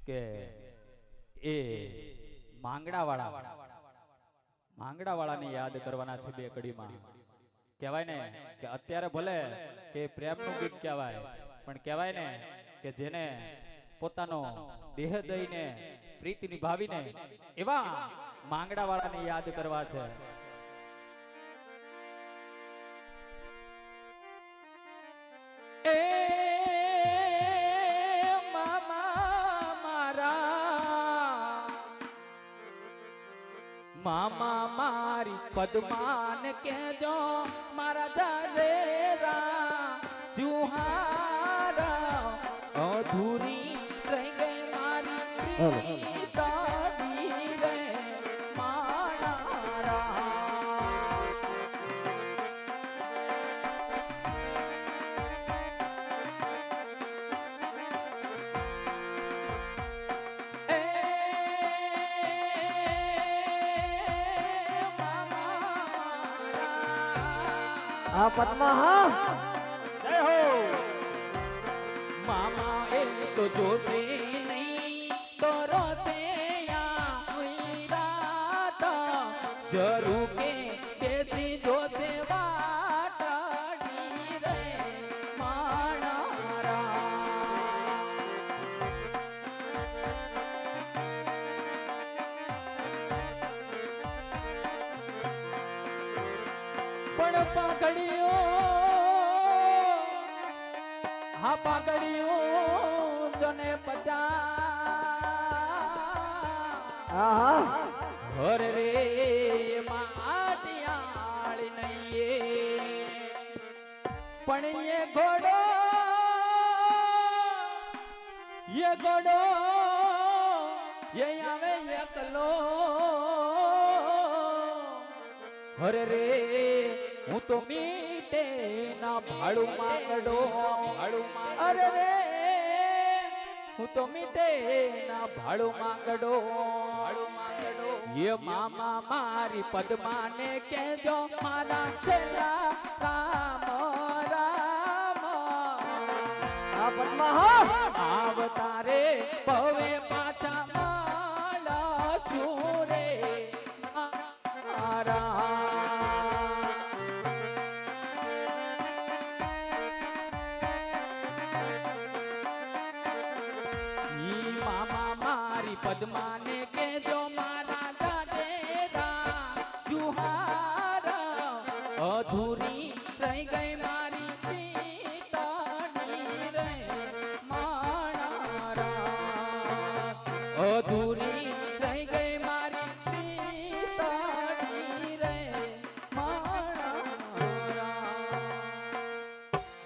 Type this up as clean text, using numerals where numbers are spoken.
કે એ માંગડાવાળાને યાદ કરવાના છે બે કડીમાં. કહેવાય ને કે અત્યારે ભલે કે પ્રેમનું ગીત કહેવાય, પણ કહેવાય ને કે જેને પોતાનો દેહ દઈને પ્રીતિ નિભાવીને એવા માંગડાવાળાને યાદ કરવા છે. એ મામા મારા, મામા મારી પદ્માન કેજો મારા દાદેરા જુહારા અધૂરી રહી ગઈ મારી દાદી રે મારા. આ પદ્મા હા જય હો. મામા એ તો જોશે નહીં તો રોતે રાત જરૂર કે બેસી જોશે વાટડી રે માણારા. પણ પાઘડીઓ હા પાઘડીઓ જને હા હર રે માટિયાળી નહીં પણ એ ઘોડો એ આવે એકલો. હર રે હું તો મીટે ના ભાડું માંગડો અરે રે હું તો મીટે ના ભાડું માંગડો એ મામા મારી પદ્માને કેજો મારા છેલ્લા રામ રામ. આ પદ્મા હા આવતારે પવે પાછા માલા સુરે મારા. મામા મારી પદ્માને કેજો મારા દાદેરા જુહારા અધૂરી રહી ગઈ મારી સીતાની રે માણારા અધૂરી